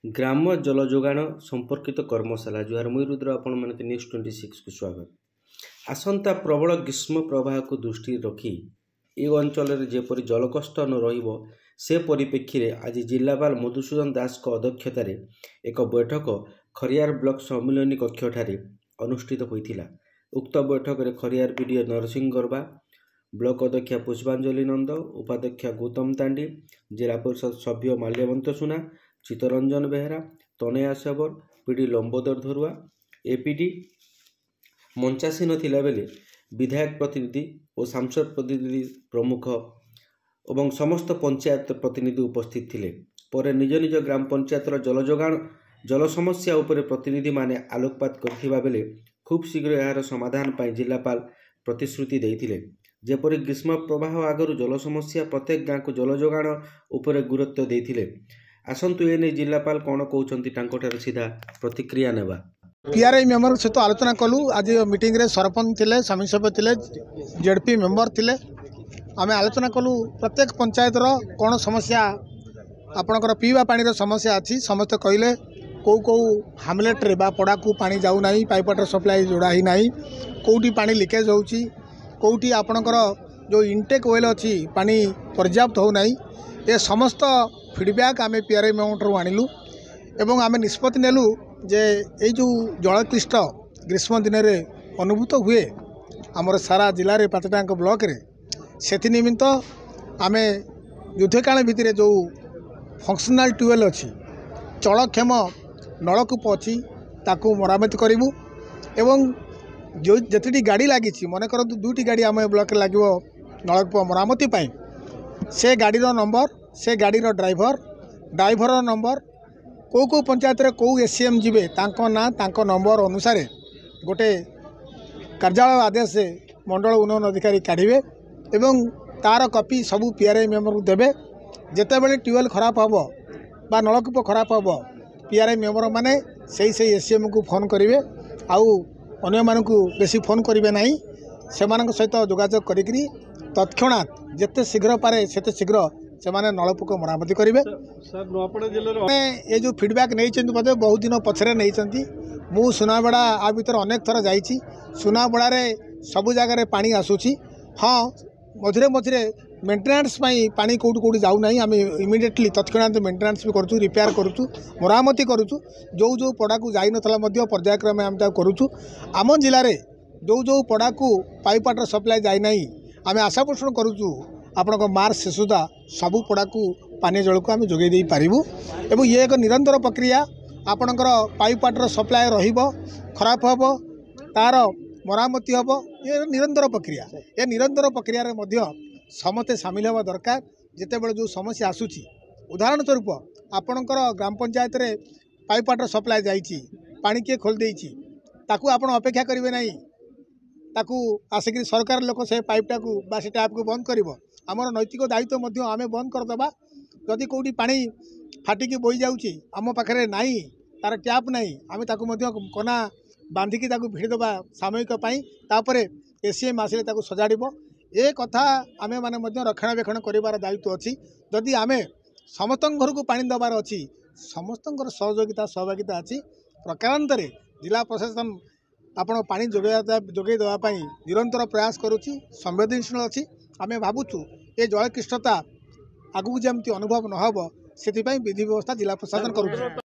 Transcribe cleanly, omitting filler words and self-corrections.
ଗ୍ରାମ ଜଳ ଯୋଗାଣ ସମ୍ପର୍କିତ କର୍ମଶାଳା ଜୁହାର ମୁଇଁ ରୁଦ୍ର ଆପଣ ମାନଙ୍କୁ ନ୍ୟୁଜ୍ 26 କୁ ସ୍ୱାଗତ। ଆସନ୍ତା ପ୍ରବଳ ଗ୍ରୀଷ୍ମ ପ୍ରବାହକୁ ଦୃଷ୍ଟିରେ ରଖି ଏ ଅଞ୍ଚଳରେ ଯେପରି ଜଳକଷ୍ଟ ନ ରହିବ ସେ ପରିପ୍ରେକ୍ଷୀରେ ଆଜି ଜିଲ୍ଲାପାଳ ମଧୁସୂଦନ ଦାସଙ୍କ ଅଧ୍ୟକ୍ଷତାରେ ଏକ ବୈଠକ ଖରିଆର ବ୍ଲକ ସମ୍ମିଳନୀ କକ୍ଷଠାରେ ଅନୁଷ୍ଠିତ ହୋଇଥିଲା। ଉକ୍ତ ବୈଠକରେ ଖରିଆର ବିଡିଓ ନରସିଂହ ଗର୍ବା, ବ୍ଲକ ଅଧ୍ୟକ୍ଷା ପୁଷ୍ପାଞ୍ଜଳି ନନ୍ଦ, ଉପାଧ୍ୟକ୍ଷ ଗୌତମ ତାଣ୍ଡି, ଜିଲ୍ଲା ପରିଷଦ ସଭ୍ୟ ମାଲ୍ୟବନ୍ତ ସୁନା, ଚିତ୍ତରଞ୍ଜନ ବେହେରା, ତନୟା ସେବର, ପିଡି ଲମ୍ବୋଦର ଧରୁଆ, ଏପିଡି ମଞ୍ଚାସୀନ ଥିଲାବେଳେ ବିଧାୟକ ପ୍ରତିନିଧି ଓ ସାଂସଦ ପ୍ରତିନିଧି ପ୍ରମୁଖ ଏବଂ ସମସ୍ତ ପଞ୍ଚାୟତ ପ୍ରତିନିଧି ଉପସ୍ଥିତ ଥିଲେ। ପରେ ନିଜ ନିଜ ଗ୍ରାମ ପଞ୍ଚାୟତର ଜଳ ସମସ୍ୟା ଉପରେ ପ୍ରତିନିଧିମାନେ ଆଲୋକପାତ କରିଥିବା ବେଳେ ଖୁବ୍ ଶୀଘ୍ର ଏହାର ସମାଧାନ ପାଇଁ ଜିଲ୍ଲାପାଳ ପ୍ରତିଶ୍ରୁତି ଦେଇଥିଲେ। ଯେପରି ଗ୍ରୀଷ୍ମ ପ୍ରବାହ ଆଗରୁ ଜଳ ସମସ୍ୟା ପ୍ରତ୍ୟେକ ଗାଁକୁ ଜଳ ଯୋଗାଣ ଉପରେ ଗୁରୁତ୍ୱ ଦେଇଥିଲେ। ଆସନ୍ତୁ ଏନେଇ ଜିଲ୍ଲାପାଳ କ'ଣ କହୁଛନ୍ତି ତାଙ୍କଠାରୁ ସିଧା ପ୍ରତିକ୍ରିୟା ନେବା। PRI मेम्बर सहित आलोचना कलु। आज मीटिंग रे सरपंच थिले, समिति सभ्य थिले, जेडपी मेम्बर थिले। आमे आलोचना कलु प्रत्येक पंचायत रो कोन समस्या आपणकर पीवा पानी रो समस्या अछि। समस्त कहले को हामलेट रे बा पड़ा को पानी जाउ नाही, पाइप वाटर सप्लाई जोड़ा ही नाही, कोउटी पानी लीकेज होउची, कोउटी आपणकर जो इनटेक वेल अछि पानी पर्याप्त हो नाही। ए समस्त फीडबैक आमे PRI मेम्बर रो आनिलु एवं आमे निष्पत्ति नेलु जे এই जो जलक्लिष्ट ग्रीष्म दिन में अनुभूत हुए आमर सारा जिले में 5टाक ब्लॉक रे से निमित्त आम युद्धकाल भितर जो फंक्शनल ट्यूबवेल अच्छी चलक्षम नलकूप अच्छी ताकू मरामती करूँ एवं जो जिते गाड़ी लगी मन कर 2टी गाड़ी आम ब्लॉक लगे नलकूप मरामती से गाड़ीर नंबर, से गाड़ीर ड्राइवर नंबर, को पंचायत रे को SCM जीवे तांको ना तांको नंबर अनुसार गोटे कार्यालय आदेश से मंडल उन्नयन अधिकारी काढ़े एवं तार कॉपी सबू PRI मेम्बर को देवे। जिते बड़े ट्यूबवेल खराब हम बा नलकूप खराब हम PRI मेम्बर माने सही SCM को फोन करेंगे आउ अन्य मानक बेसी फोन करेंगे ना से सहित जोगाजोग करी तत्क्षणात जिते शीघ्र पारे सेते शीघ्र से माने नलकूप मरामती करेंगे। ये जो फीडबैक नहीं बहुत दिन पछरे नहीं मु सुनाबेड़ा आ भर अनेक थर जाइए। सुनाबेड़ा सबू जगह पानी आसूची। हाँ मझे मझे मेन्टेनान्स पानी कौट कौट जाऊना आम इमिडिएटली तत्क्षणात मेन्टेनान्स भी करूँ, रिपेयर करूँ, मरामती करूँ। जो पड़ा को जाई नथला पर्यायक्रमे आम करूँ। आम जिले में जो पड़ा को पाइप वाटर सप्लाई जाए ना आम आशा पोषण करूँ आपण मार्च शेष सुधा सबू पड़ा को पानी जल को आम जोगे पारू। एवं ये एक निरंतर प्रक्रिया आपणकर पाइप वाटर सप्लाई खराब हम तार मरामती हम ये निरंतर प्रक्रिया। ये निरंतर प्रक्रिया रे मध्य समस्ते सामिल होगा दरकार। जिते बड़े जो समस्या आसूची उदाहरण स्वरूप आपणकर ग्राम पंचायत रे पाइप वाटर सप्लाई जाइए पानी किए खोल देइछि ताकू आपण अपेक्षा करेंगे ना ताकू आसिक सरकार लोक से पाइपटा को बा से टैप को बंद करिवो। आमर नैतिक दायित्व मध्य आमे बंद करदेबा। जदि कौटी पानी फाटिकी बोई जाउची आम पाखरे नाही तार टैप नाही आमे ताकू मध्य कना बांधिकी ताकू भिड़देबा सामयिक पाई तापरे SCM आसिले ताकू सजाड़िबो। ए कथा आमे माने मध्य रक्षणाबेक्षण करिवार दायित्व अछि। जदि आमे समस्त घर को पानी दबार अछि समस्तंकर सहयोगिता सहभागिता अछि। प्रकारांतरे जिला प्रशासन आपण पानी जोगे देवाई निरंतर प्रयास करुच्ची, संवेदनशील अच्छी। आम भावुँ ये जलक्लिष्टता आगू जमती अनुभव न हो से विधि व्यवस्था जिला प्रशासन करुच्ची।